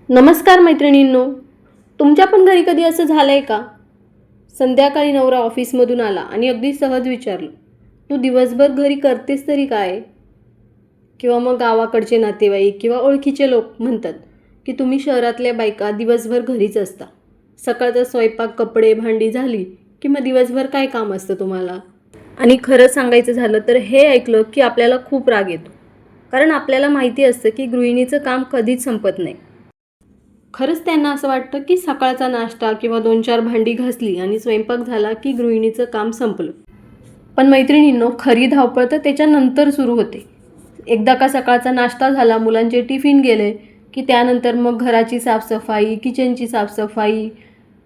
नमस्कार मैत्रिणींनो, तुमच्या पण घरी कधी असं झालं आहे का? संध्याकाळी नवरा ऑफिसमधून आला आणि अगदी सहज विचारलं, तू दिवसभर घरी करतेस तरी काय? किंवा मग गावाकडचे नातेवाईक किंवा ओळखीचे लोक म्हणतात की तुम्ही शहरातल्या बायका दिवसभर घरीच असता. सकाळचा स्वयंपाक, कपडे, भांडी झाली की मग दिवसभर काय काम असतं तुम्हाला? आणि खरं सांगायचं झालं तर हे ऐकलं की आपल्याला खूप राग येतो, कारण आपल्याला माहिती असतं की गृहिणीचं काम कधीच संपत नाही. खरंच त्यांना असं वाटतं की सकाळचा नाश्ता किंवा 2-4 भांडी घासली आणि स्वयंपाक झाला की गृहिणीचं काम संपलं. पण मैत्रिणींनो, खरी धावपळ तर त्याच्यानंतर सुरू होते. एकदा का सकाळचा नाश्ता झाला, मुलांचे टिफिन गेले की त्यानंतर मग घराची साफसफाई, किचनची साफसफाई,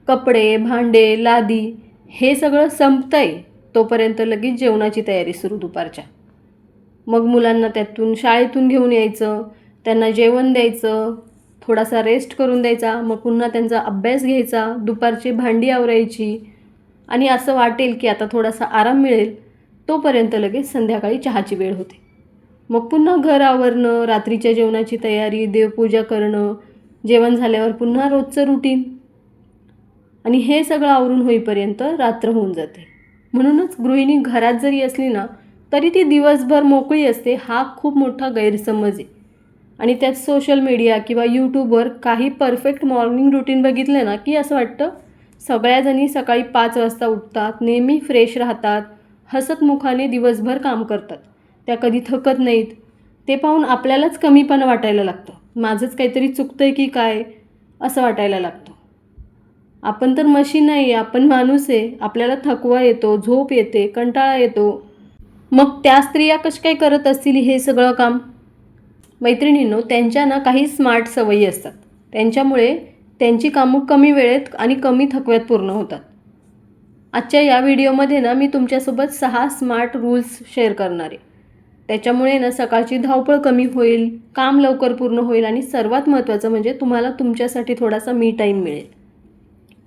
कपडे, भांडे, लादी हे सगळं संपतंय तोपर्यंत लगेच जेवणाची तयारी सुरू दुपारच्या. मग मुलांना त्यातून शाळेतून घेऊन यायचं, त्यांना जेवण द्यायचं, थोडासा रेस्ट करून द्यायचा, मग पुन्हा त्यांचा अभ्यास घ्यायचा, दुपारची भांडी आवरायची आणि असं वाटेल की आता थोडासा आराम मिळेल तोपर्यंत लगेच संध्याकाळी चहाची वेळ होते. मग पुन्हा घर आवरणं, रात्रीच्या जेवणाची तयारी, देवपूजा करणं, जेवण झाल्यावर पुन्हा रोजचं रुटीन आणि हे सगळं आवरून होईपर्यंत रात्र होऊन जाते. म्हणूनच गृहिणी घरात जरी असली ना तरी ती दिवसभर मोकळी असते, हा खूप मोठा गैरसमज आहे. आणि त्यात सोशल मीडिया किंवा यूट्यूबवर काही परफेक्ट मॉर्निंग रुटीन बघितलं ना की असं वाटतं सगळ्याजणी सकाळी 5 वाजता उठतात, नेहमी फ्रेश राहतात, हसतमुखाने दिवसभर काम करतात, त्या कधी थकत नाहीत. ते पाहून आपल्यालाच कमीपणा वाटायला लागतं, माझंच काहीतरी चुकतंय की काय असं वाटायला लागतं. आपण तर मशीन नाही, आपण माणूस आहे, आपल्याला थकवा येतो, झोप येते, कंटाळा येतो. मग त्या स्त्रिया कशा काय करत असतील हे सगळं काम? मैत्रिणींनो, त्यांच्या ना काही स्मार्ट सवयी असतात, त्यांच्यामुळे त्यांची कामं कमी वेळेत आणि कमी थकव्यात पूर्ण होतात. आजच्या या व्हिडिओमध्ये ना मी तुमच्यासोबत 6 स्मार्ट रूल्स शेअर करणार आहे. त्याच्यामुळे ना सकाळची धावपळ कमी होईल, काम लवकर पूर्ण होईल आणि सर्वात महत्त्वाचं म्हणजे तुम्हाला तुमच्यासाठी थोडासा मी टाईम मिळेल.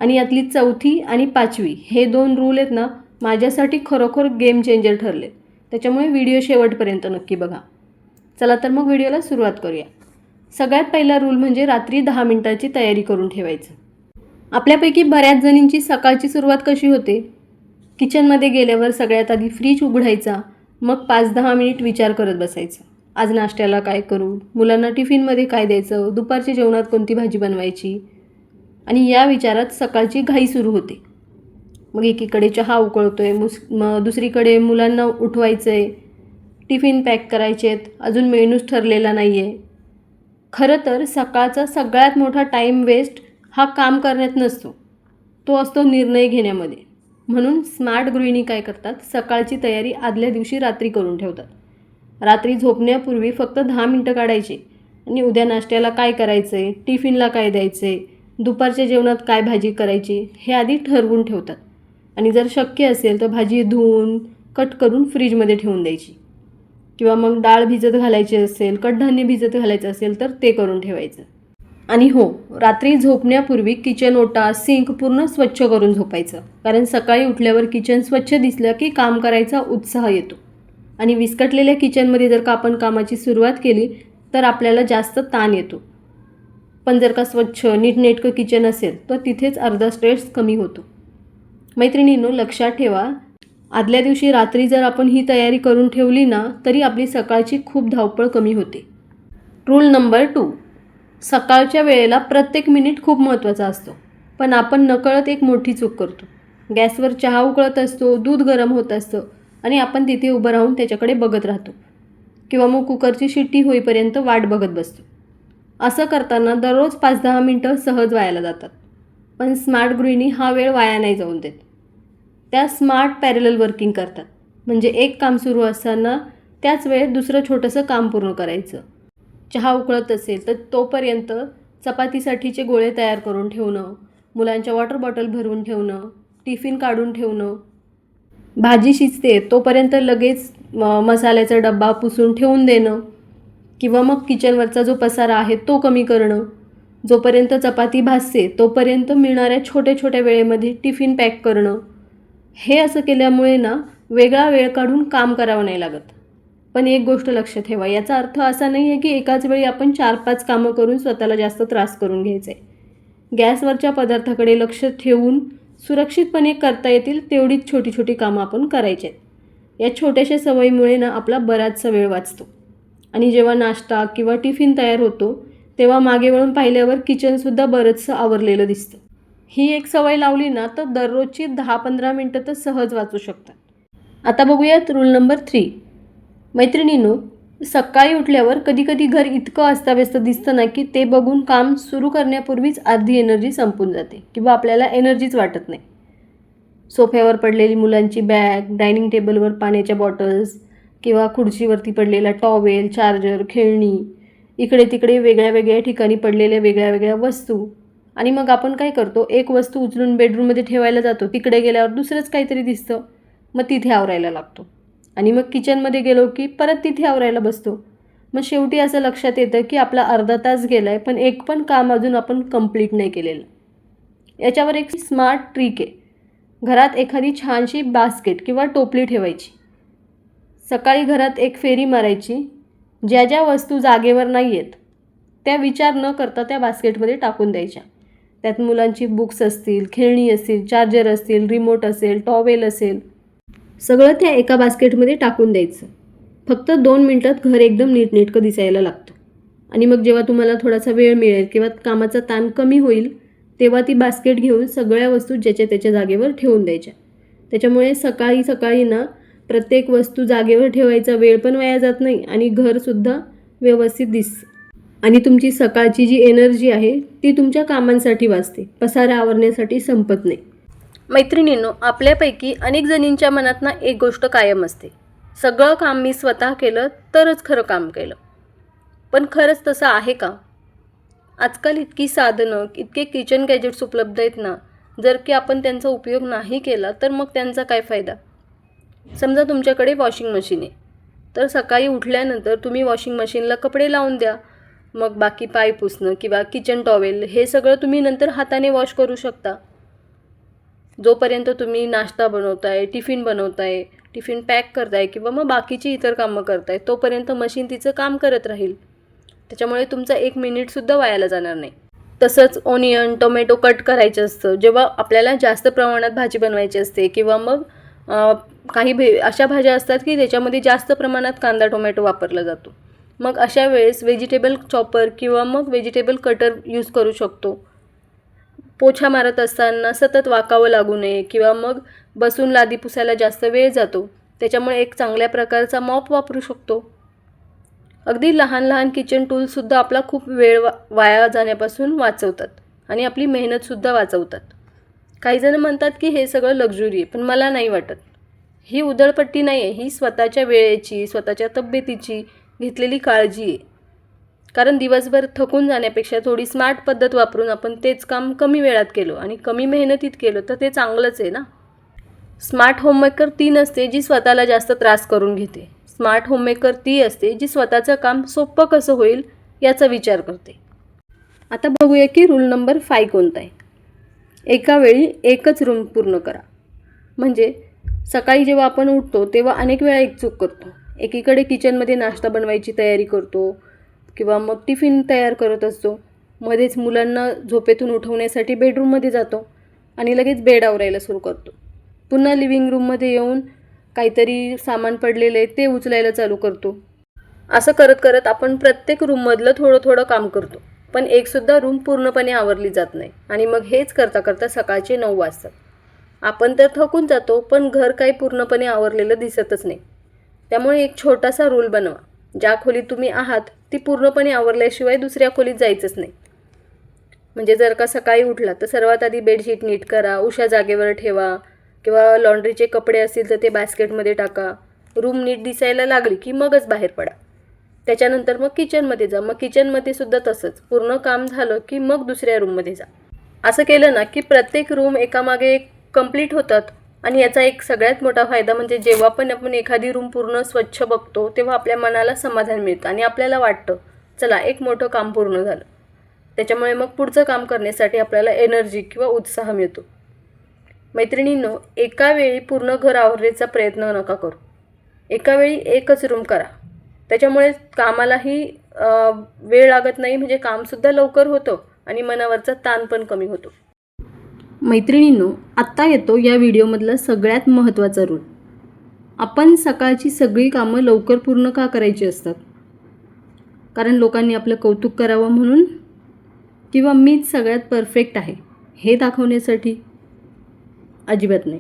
आणि यातली 4थी आणि 5वी हे 2 रूल आहेत ना माझ्यासाठी खरोखर गेम चेंजर ठरले. त्याच्यामुळे व्हिडिओ शेवटपर्यंत नक्की बघा. चला तर मग व्हिडिओला सुरुवात करूया. सगळ्यात पहिला रूल म्हणजे रात्री 10 मिनिटाची तयारी करून ठेवायचं. आपल्यापैकी बऱ्याच जणींची सकाळची सुरुवात कशी होते? किचनमध्ये गेल्यावर सगळ्यात आधी फ्रीज उघडायचा, मग 5-10 मिनिट विचार करत बसायचं. आज नाश्त्याला काय करू, मुलांना टिफिनमध्ये काय द्यायचं, दुपारच्या जेवणात कोणती भाजी बनवायची, आणि या विचारात सकाळची घाई सुरू होते. मग एकीकडे चहा उकळतोय, मग दुसरीकडे मुलांना उठवायचं आहे, टिफिन पॅक करायचे आहेत, अजून मेनूच ठरलेला नाही आहे. खरं तर सकाळचा सगळ्यात मोठा टाईम वेस्ट हा काम करण्यात नसतो, तो असतो निर्णय घेण्यामध्ये. म्हणून स्मार्ट गृहिणी काय करतात, सकाळची तयारी आदल्या दिवशी रात्री करून ठेवतात. रात्री झोपण्यापूर्वी फक्त 10 मिनटं काढायची आणि उद्या नाश्त्याला काय करायचं आहे, टिफिनला काय द्यायचं आहे, दुपारच्या जेवणात काय भाजी करायची हे आधी ठरवून ठेवतात. आणि जर शक्य असेल तर भाजी धुवून कट करून फ्रीजमध्ये ठेवून द्यायची. किंवा मग डाळ भिजत घालायची असेल, कडधान्य भिजत घालायचं असेल तर ते करून ठेवायचं. आणि हो, रात्री झोपण्यापूर्वी किचन ओटा, सिंक पूर्ण स्वच्छ करून झोपायचं, कारण सकाळी उठल्यावर किचन स्वच्छ दिसलं की काम करायचा उत्साह येतो. आणि विस्कटलेल्या किचनमध्ये जर का आपण कामाची सुरुवात केली तर आपल्याला जास्त ताण येतो. पण जर का स्वच्छ नीटनेटकं किचन असेल तर तिथेच अर्धा स्ट्रेस कमी होतो. मैत्रिणींनो, लक्षात ठेवा, आदल्या दिवशी रात्री जर आपण ही तयारी करून ठेवली ना तरी आपली सकाळची खूप धावपळ कमी होते. रूल नंबर 2, सकाळच्या वेळेला प्रत्येक मिनिट खूप महत्त्वाचा असतो, पण आपण नकळत एक मोठी चूक करतो. गॅसवर चहा उकळत असतो, दूध गरम होत असतं आणि आपण तिथे उभं राहून त्याच्याकडे बघत राहतो किंवा मग कुकरची शिट्टी होईपर्यंत वाट बघत बसतो. असं करताना दररोज 5-10 मिनटं सहज वायाला जातात. पण स्मार्ट गृहिणी हा वेळ वाया नाही जाऊन देत. त्या स्मार्ट पॅरलल वर्किंग करतात, म्हणजे एक काम सुरू असताना त्याच वेळेत दुसरं छोटंसं काम पूर्ण करायचं. चहा उकळत असेल तर तोपर्यंत चपातीसाठीचे गोळे तयार करून ठेवणं, मुलांच्या वॉटर बॉटल भरून ठेवणं, टिफिन काढून ठेवणं, भाजी शिजते तोपर्यंत लगेच मसाल्याचा डब्बा पुसून ठेवून देणं, किंवा मग किचनवरचा जो पसारा आहे तो कमी करणं. जोपर्यंत चपाती भाजते तोपर्यंत मिळणाऱ्या छोट्या छोट्या वेळेमध्ये टिफिन पॅक करणं. हे असं केल्यामुळे ना वेगळा वेळ काढून काम करावं नाही लागत. पण एक गोष्ट लक्षात ठेवा, याचा अर्थ असा नाही आहे की एकाच वेळी आपण 4-5 कामं करून स्वतःला जास्त त्रास करून घ्यायचं आहे. गॅसवरच्या पदार्थाकडे लक्ष ठेवून सुरक्षितपणे करता येतील तेवढीच छोटी छोटी कामं आपण करायची आहेत. या छोट्याशा सवयीमुळे ना आपला बराचसा वेळ वाचतो. आणि जेव्हा नाश्ता किंवा टिफिन तयार होतो तेव्हा मागे वळून पाहिल्यावर किचनसुद्धा बरंचसं आवरलेलं दिसतं. ही एक सवय लावली ना तर दररोजची 10-15 मिनटं तर सहज वाचू शकतात. आता बघूयात रूल नंबर 3. मैत्रिणींनो, सकाळी उठल्यावर कधीकधी घर इतकं अस्ताव्यस्त दिसतं ना की ते बघून काम सुरू करण्यापूर्वीच अर्धी एनर्जी संपून जाते किंवा आपल्याला एनर्जीच वाटत नाही. सोफ्यावर पडलेली मुलांची बॅग, डायनिंग टेबलवर पाण्याच्या बॉटल्स किंवा खुर्चीवरती पडलेला टॉवेल, चार्जर, खेळणी, इकडे तिकडे वेगळ्या वेगळ्या ठिकाणी पडलेल्या वेगळ्या वेगळ्या वस्तू. आणि मग आपण काय करतो, एक वस्तू उचलून बेडरूममध्ये ठेवायला जातो, तिकडे गेल्यावर दुसरंच काहीतरी दिसतं, मग तिथे आवरायला लागतो. आणि मग किचनमध्ये गेलो की परत तिथे आवरायला बसतो. मग शेवटी असं लक्षात येतं की आपला अर्धा तास गेला आहे पण एक पण काम अजून आपण कंप्लीट नाही केलेलं. याच्यावर एक स्मार्ट ट्रिक आहे. घरात एखादी छानशी बास्केट किंवा टोपली ठेवायची. सकाळी घरात एक फेरी मारायची. ज्या ज्या वस्तू जागेवर नाही आहेत त्या विचार न करता त्या बास्केटमध्ये टाकून द्यायच्या. त्यात मुलांची बुक्स असतील, खेळणी असतील, चार्जर असतील, रिमोट असेल, टॉवेल असेल, सगळं त्या एका बास्केटमध्ये टाकून द्यायचं. फक्त 2 मिनटात घर एकदम नीटनेटकं दिसायला लागतं. आणि मग जेव्हा तुम्हाला थोडासा वेळ मिळेल किंवा कामाचा ताण कमी होईल तेव्हा ती बास्केट घेऊन सगळ्या वस्तू ज्याच्या त्याच्या जागेवर ठेवून द्यायच्या. त्याच्यामुळे सकाळी सकाळी ना प्रत्येक वस्तू जागेवर ठेवायचा वेळ पण वाया जात नाही आणि घरसुद्धा व्यवस्थित दिसतं. आणि तुमची सकाळची जी एनर्जी आहे ती तुमच्या कामांसाठी वाचते, पसारा आवरण्यासाठी संपत नाही. मैत्रिणींनो, आपल्यापैकी अनेक जणींच्या मनात ना एक गोष्ट कायम असते, सगळं काम मी स्वतः केलं तरच खरं काम केलं. पण खरंच तसं आहे का? आजकाल इतकी साधनं, इतके किचन गॅजेट्स उपलब्ध आहेत ना, जर की आपण त्यांचा उपयोग नाही केला तर मग त्यांचा काय फायदा? समजा तुमच्याकडे वॉशिंग मशीन आहे, तर सकाळी उठल्यानंतर तुम्ही वॉशिंग मशीनला कपडे लावून द्या. मग बाकी पाय पुसणं किंवा किचन टॉवेल हे सगळं तुम्ही नंतर हाताने वॉश करू शकता. जोपर्यंत तुम्ही नाश्ता बनवताय, टिफिन बनवताय, टिफिन पॅक करताय किंवा मग बाकीची इतर कामं करताय तोपर्यंत मशीन तिचं काम करत राहील. त्याच्यामुळे तुमचा 1 मिनिटसुद्धा वायाला जाणार नाही. तसंच ओनियन, टोमॅटो कट करायचं असतं जेव्हा आपल्याला जास्त प्रमाणात भाजी बनवायची असते किंवा मग काही अशा भाज्या असतात की त्याच्यामध्ये जास्त प्रमाणात कांदा टोमॅटो वापरला जातो. मग अशा वेळेस व्हेजिटेबल चॉपर किंवा मग व्हेजिटेबल कटर यूज करू शकतो. पोछा मारत असताना सतत वाकावं लागू नये किंवा मग बसून लादी पुसायला जास्त वेळ जातो, त्याच्यामुळे एक चांगल्या प्रकारचा मॉप वापरू शकतो. अगदी लहान लहान किचन टूलसुद्धा आपला खूप वेळ वाया जाण्यापासून वाचवतात आणि आपली मेहनतसुद्धा वाचवतात. काही जण म्हणतात की हे सगळं लक्झुरी आहे, पण मला नाही वाटत. ही उधळपट्टी नाही आहे, ही स्वतःच्या वेळेची, स्वतःच्या तब्येतीची घेतलेली काळजी आहे. कारण दिवसभर थकून जाण्यापेक्षा थोडी स्मार्ट पद्धत वापरून आपण तेच काम कमी वेळात केलं आणि कमी मेहनतीत केलं तर ते चांगलंच आहे ना. स्मार्ट होममेकर ती नसते जी स्वतःला जास्त त्रास करून घेते. स्मार्ट होममेकर ती असते जी स्वतःचं काम सोपं कसं होईल याचा विचार करते. आता बघूया की रूल नंबर 5 कोणता आहे. एका वेळी एकच रूम पूर्ण करा. म्हणजे सकाळी जेव्हा आपण उठतो तेव्हा अनेक वेळा एक चूक करतो. एकीकडे किचनमध्ये नाश्ता बनवायची तयारी करतो किंवा मग टिफिन तयार करत असतो, मध्येच मुलांना झोपेतून उठवण्यासाठी बेडरूममध्ये जातो आणि लगेच बेड आवरायला सुरू करतो. पुन्हा लिव्हिंग रूममध्ये येऊन काहीतरी सामान पडलेलं आहे ते उचलायला चालू करतो. असं करत करत आपण प्रत्येक रूममधलं थोडं थोडं काम करतो, पण एकसुद्धा रूम पूर्णपणे आवरली जात नाही आणि मग हेच करता करता सकाळचे 9 वाजतात. आपण तर थकून जातो, पण घर काही पूर्णपणे आवरलेलं दिसतच नाही. त्यामुळे एक छोटासा रूल बनवा. ज्या खोलीत तुम्ही आहात ती पूर्णपणे आवरल्याशिवाय दुसऱ्या खोलीत जायचंच नाही. म्हणजे जर का सकाळी उठला तर सर्वात आधी बेडशीट नीट करा, उशा जागेवर ठेवा किंवा लॉन्ड्रीचे कपडे असतील तर ते बास्केटमध्ये टाका. रूम नीट दिसायला लागली की मगच बाहेर पडा. त्याच्यानंतर मग किचनमध्ये जा. मग किचनमध्ये सुद्धा तसंच, पूर्ण काम झालं की मग दुसऱ्या रूममध्ये जा. असं केलं ना की प्रत्येक रूम एकामागे एक कंप्लीट होतात. आणि याचा एक सगळ्यात मोठा फायदा म्हणजे जेव्हा पण आपण एखादी रूम पूर्ण स्वच्छ बघतो तेव्हा आपल्या मनाला समाधान मिळतं आणि आपल्याला वाटतं चला एक मोठं काम पूर्ण झालं. त्याच्यामुळे मग पुढचं काम करण्यासाठी आपल्याला एनर्जी किंवा उत्साह मिळतो. मैत्रिणींनो, एका वेळी पूर्ण घर आवरण्याचा प्रयत्न नका करू. एका वेळी एकच रूम करा. त्याच्यामुळे कामालाही वेळ लागत नाही, म्हणजे कामसुद्धा लवकर होतं आणि मनावरचा ताण पण कमी होतो. मैत्रिणींनो, आत्ता येतो या व्हिडिओमधला सगळ्यात महत्त्वाचा रूल. आपण सकाळची सगळी कामं लवकर पूर्ण का करायची असतात? कारण लोकांनी आपलं कौतुक करावं म्हणून, किंवा मीच सगळ्यात परफेक्ट आहे हे दाखवण्यासाठी? अजिबात नाही.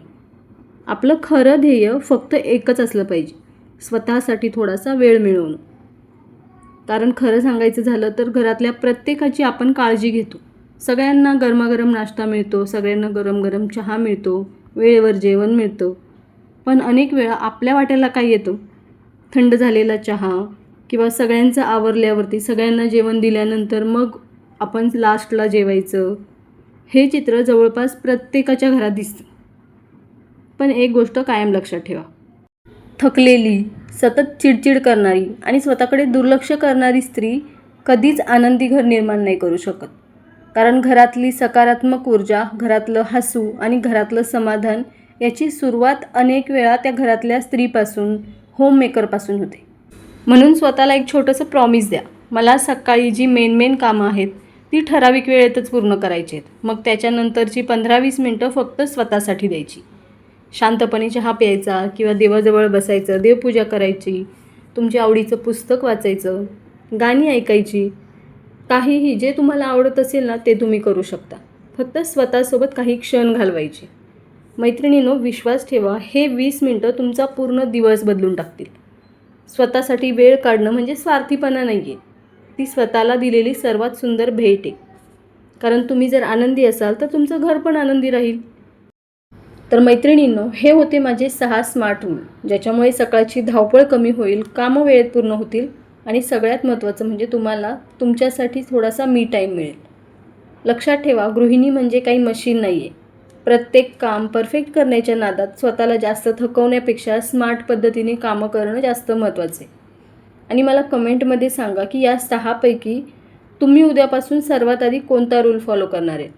आपलं खरं ध्येय फक्त एकच असलं पाहिजे, स्वतःसाठी थोडासा वेळ मिळवणं. कारण खरं सांगायचं झालं तर घरातल्या प्रत्येकाची आपण काळजी घेतो. सगळ्यांना गरमागरम नाश्ता मिळतो, सगळ्यांना गरम गरम चहा मिळतो, वेळेवर जेवण मिळतं. पण अनेक वेळा आपल्या वाट्याला काय येतं? थंड झालेला चहा, किंवा सगळ्यांचं आवरल्यावरती सगळ्यांना जेवण दिल्यानंतर मग आपण लास्टला जेवायचं. हे चित्र जवळपास प्रत्येकाच्या घरात दिसतं. पण एक गोष्ट कायम लक्षात ठेवा, थकलेली, सतत चिडचिड करणारी आणि स्वतःकडे दुर्लक्ष करणारी स्त्री कधीच आनंदी घर निर्माण नाही करू शकत. कारण घरातली सकारात्मक ऊर्जा, घरातलं हसू आणि घरातलं समाधान याची सुरुवात अनेक वेळा त्या घरातल्या स्त्रीपासून, होममेकरपासून होते. म्हणून स्वतःला एक छोटंसं प्रॉमिस द्या. मला सकाळी जी मेन कामं आहेत ती ठराविक वेळेतच पूर्ण करायची आहेत. मग त्याच्यानंतरची 15-20 मिनटं फक्त स्वतःसाठी द्यायची. शांतपणे चहा प्यायचा, किंवा देवाजवळ बसायचं, देवपूजा करायची, तुमच्या आवडीचं पुस्तक वाचायचं, गाणी ऐकायची. काहीही जे तुम्हाला आवडत असेल ना ते तुम्ही करू शकता. फक्त स्वतःसोबत काही क्षण घालवायचे. मैत्रिणींनो, विश्वास ठेवा, हे 20 मिनटं तुमचा पूर्ण दिवस बदलून टाकतील. स्वतःसाठी वेळ काढणं म्हणजे स्वार्थीपणा नाही आहे, ती स्वतःला दिलेली सर्वात सुंदर भेट आहे. कारण तुम्ही जर आनंदी असाल तर तुमचं घर पण आनंदी राहील. तर मैत्रिणींनो, हे होते माझे 6 स्मार्ट रूल, ज्याच्यामुळे सकाळची धावपळ कमी होईल, कामं वेळेत पूर्ण होतील आणि सगळ्यात महत्त्वाचं म्हणजे तुम्हाला तुमच्यासाठी थोडासा मी टाईम मिळेल. लक्षात ठेवा, गृहिणी म्हणजे काही मशीन नाही आहे. प्रत्येक काम परफेक्ट करण्याच्या नादात स्वतःला जास्त थकवण्यापेक्षा स्मार्ट पद्धतीने कामं करणं जास्त महत्त्वाचं आहे. आणि मला कमेंटमध्ये सांगा की या 6 पैकी तुम्ही उद्यापासून सर्वात आधी कोणता रूल फॉलो करणार आहे.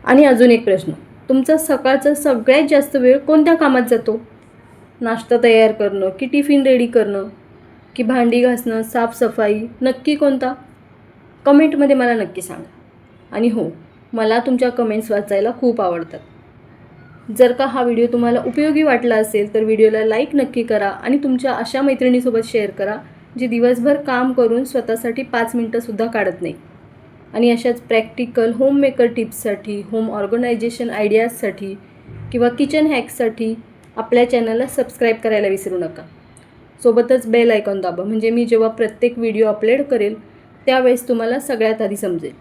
आणि अजून एक प्रश्न, तुमचा सकाळचा सगळ्यात जास्त वेळ कोणत्या कामात जातो? नाश्ता तयार करणं, की टिफिन रेडी करणं, की भांडी घासणं, साफसफाई? नक्की कोणता? कमेंटमध्ये मला नक्की सांगा. आणि हो, मला तुमच्या कमेंट्स वाचायला खूप आवडतात. जर का हा व्हिडिओ तुम्हाला उपयोगी वाटला असेल तर व्हिडिओला लाईक नक्की करा आणि तुमच्या अशा मैत्रिणीसोबत शेअर करा जी दिवसभर काम करून स्वतःसाठी 5 मिनटंसुद्धा काढत नाही. आणि अशाच प्रॅक्टिकल होममेकर टिप्ससाठी, होम ऑर्गनायझेशन आयडियाजसाठी किंवा किचन हॅक्ससाठी आपल्या चॅनलला सबस्क्राईब करायला विसरू नका. सोबतच बेल आयकॉन दाबा, म्हणजे मी जेव्हा प्रत्येक व्हिडिओ अपलोड करेल त्यावेळेस तुम्हाला सगळ्यात आधी समजेल.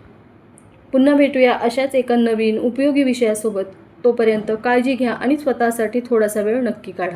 पुन्हा भेटूया अशाच एका नवीन उपयोगी विषयासोबत. तोपर्यंत काळजी घ्या आणि स्वतःसाठी थोडासा वेळ नक्की काढा.